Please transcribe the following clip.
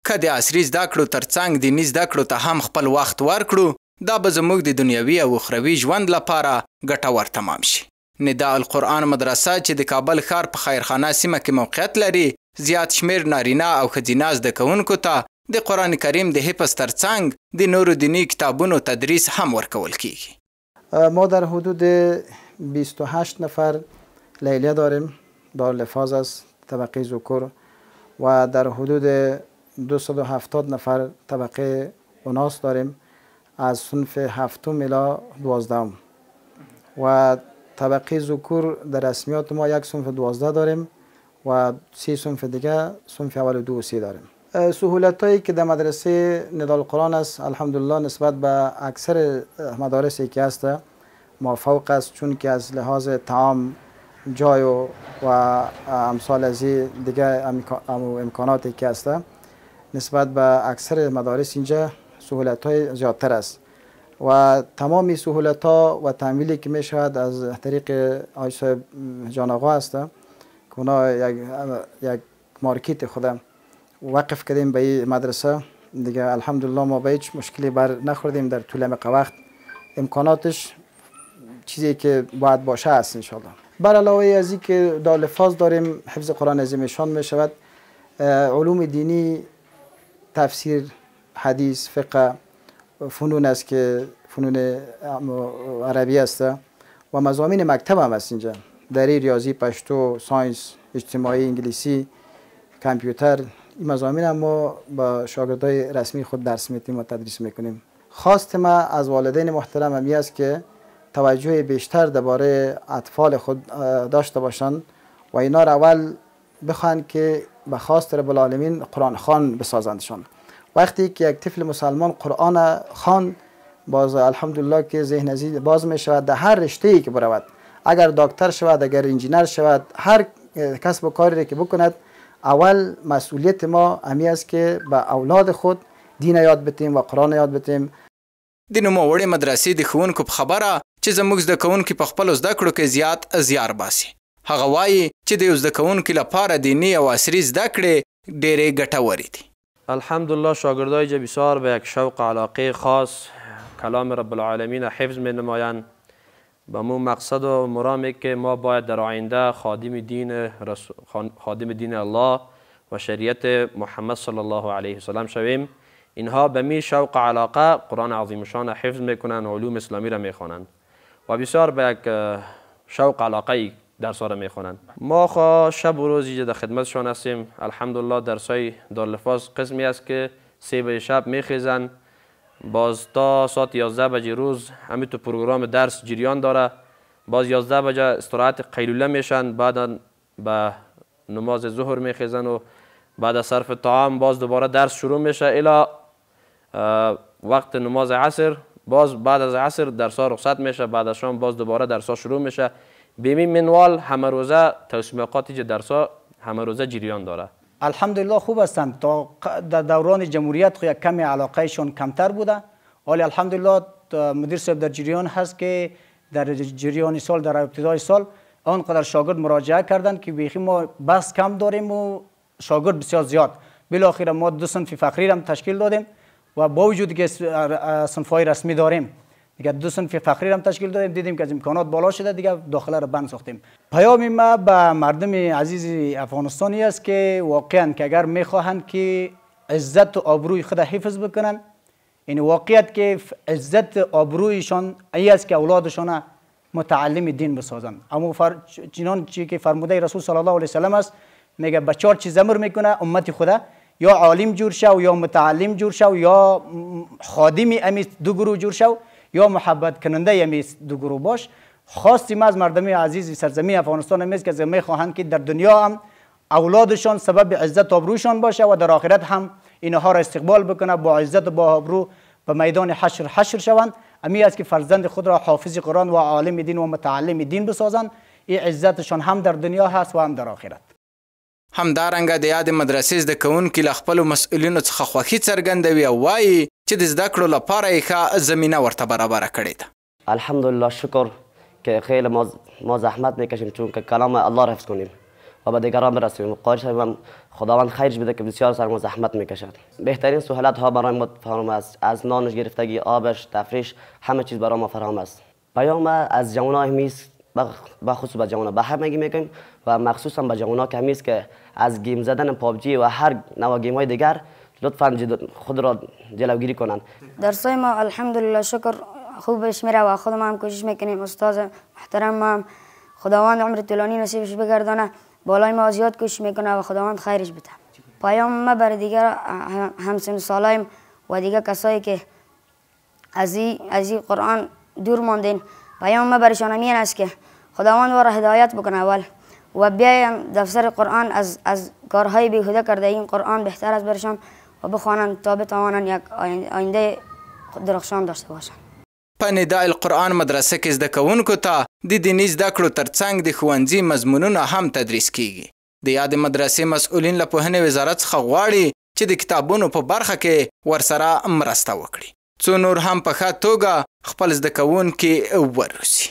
که د عصري زده کړو ترڅنګ دیني زده کړو ته هم خپل وخت ورکړو، دا به زموږ د دنیوي او اخروي ژوند لپاره ګټور تمام شي. نداء القرآن مدرسه چې د کابل ښار په خیرخانه سیمه کې موقعیت لري، زیات شمیر نارینه او ښځینه زده کوونکو ته د قرآن کریم د حفظ ترڅنګ د نورو دینی کتابونو تدریس هم ورکول کیږي. ما در حدود 28 نفر لیلیه داریم، دارالحفاظ است، طبقه ذکور، و در حدود 270 نفر طبقه اوناس داریم از صنف 7 الی 12 و طبقه ذکور در رسمیات ما یک صنف 12 داریم و 3 صنف دیگه صنف اول و 2 و 3 داریم. سهولت هایی که در مدرسه نداء القرآن است الحمدلله نسبت به اکثر مدارسی که هست موفق است، چون که از لحاظ طعام، جای و امثال از دیگه امکاناتی که هست نسبت به اکثر مدارس اینجا سهولت های زیادتر است و تمامی سهولت ها و تمویلی که می شود از طریق آقای صاحب جان آقا است که اونا یک مارکت خودم وقف کردیم به این مدرسه دیگه. الحمدلله ما به هیچ مشکلی بر نخوردیم در طول وقت. امکاناتش چیزی که باید باشه است انشاءالله. بر علاوه از این که دارالحفاظ داریم، حفظ قرآن عظیم شان می شود، علوم دینی، تفسیر، حدیث، فقه، فنون است که فنون عربی است و مضامین مکتب هم است اینجا، دری، ریاضی، پشتو، ساینس، اجتماعی، انگلیسی، کامپیوتر. این مضامین هم ما با شاگردای رسمی خود درس میدیم و تدریس میکنیم. خواست ما از والدین محترم همی است که توجه بیشتر درباره اطفال خود داشته باشند و اینا را اول بخوان که به خواست رب العالمین قرآن خوان بسازندشان. وقتی که یک طفل مسلمان قرآن خوان، باز الحمدلله که ذهن عزیز باز می شود در هر رشته‌ای که برود، اگر دکتر شود، اگر انجینر شود، هر کسب و کاری که بکند، اول مسئولیت ما همی است که به اولاد خود دین یاد بتیم و قرآن یاد بتیم. د نوموړې مدرسې د ښوونکو په خبره چې زموږ زده کوونکي په خپلو زده کړو کې زیات زیار باسي. هغه وایي چې د یو زده کوونکي لپاره دیني او عصري زده کړې ډېرې ګټورې دي. الحمدلله شاگردای جا بسیار به یک شوق علاقه خاص کلام رب العالمین حفظ می نمایند. به مو مقصد و مرامی که ما باید در آینده خادم دین الله و شریعت محمد صلی الله علیه وسلم شویم. اینها به می شوق علاقه قرآن عظیم شان حفظ میکنند، علوم اسلامی را میخوانند و بسیار به یک شوق علاقه درس را میخوانند. ما شب و روز اینجا در خدمتشان هستیم. الحمدلله درسای دارالحفاظ قسمی است که 3 بجه شب میخیزند، باز تا ساعت 11 بجه روز همین تو پروگرام درس جریان داره، باز 11 بجه استراحت قیلوله میشن، بعد به نماز ظهر میخیزن و بعد از صرف طعام باز دوباره درس شروع میشه الی وقت نماز عصر. باز بعد از عصر درس‌ها رخصت میشه، بعد از شام باز دوباره درس‌ها شروع میشه. به این منوال همه روزه توسمیقات درس‌ها همه روزه جریان داره. الحمدلله خوب هستند. تا در دوران جمهوریت یک کمی علاقهشون کمتر بوده، ولی الحمدلله مدیر صاحب در جریان هست که در جریان سال، در ابتدای سال آنقدر شاگرد مراجعه کردند که بیخی ما بس کم داریم و شاگرد بسیار زیاد. بالاخره ما 2 صنف فقری هم تشکیل دادیم و با وجود که صنف‌های رسمی داریم دیگه 2 صنف فقری هم تشکیل دادیم. دیدیم که از امکانات بالا شده دیگه داخله رو بند ساختیم. پیام ما به مردم عزیز افغانستانی است که واقعا که اگر میخواهند که عزت و آبروی خود حفظ بکنن، این واقعیت که عزت آبرویشان ای است که اولادشان متعلم دین بسازند. اما چنانچه که فرموده رسول صلی الله علیه وسلم است، میگه به 4 چیز امر میکنه امت خدا: یا عالم جور شو، یا متعلم جور شو، یا خادم امی 2 گروه جور شو، یا محبت کننده امی 2 گروه باش. خواستی ما از مردم عزیز سرزمین افغانستان هم است که میخواهند که در دنیا هم اولادشان سبب عزت و آبرویشان باشه و در آخرت هم اینها را استقبال بکنه، با عزت و با آبرو به میدان حشر شوند. امی است که فرزند خود را حافظ قرآن و عالم دین و متعلم دین بسازند. این عزتشان هم در دنیا هست و هم در آخرت. همدارنګه د یاد مدرسې زده کوونکي له خپلو مسؤلینو څخه خوښي څرګندوي او وایي چې د زده کړو لپاره یې ښه زمینه ورته برابره کړې ده. الحمدلله شکر که خیلی ما زحمت میکشیم چون که کلام الله را حفظ کنیم و به دیگران برسونیم. قاری شویم خداوند خیرش بده که بسیار سرما زحمت میکشد. بهترین سهولت ها برای ما فراهم است، از نانش گرفتگی، آبش، تفریش، همه چیز برای ما فراهم است. پیام از جوان‌ها همیست، بخصوص به جوان‌ها به همگی میگیم و مخصوصا به جوان‌ها که همیست که از گیم زدن پابجی و هر نوع گیم های دیگر لطفاً خود را جلوگیری کنند. درسای ما الحمدلله شکر خوبش میره و خودم هم کوشش میکنیم. استاد محترم ما خداوند عمر طولانی نصیبش بگردانه، بالای ما زیاد کوشش میکنه و خداوند خیرش بده. پیام ما برای دیگر همسن سالایم و دیگر کسایی که از این قرآن دور ماندین، پیام ما برایشان همین است که خداوند ما را هدایت بکنه اول و بیایم دفتر قرآن از کارهای بیهوده کرده این قرآن بهتر است برشان و بخوانند تا بتوانند یک آینده درخشان داشته باشند. په نداء القرآن مدرسه کې زده کوونکو ته د دیني زده کړو ترڅنګ د ښوونځي مضمونونه هم تدریس کیږي. د یادې مدرسې مسؤلین له پوهنې وزارت څخه غواړي چې د کتابونو په برخه کې ورسره مرسته وکړي څو نور هم په ښه توګه خپل زده کوونکي وروزي.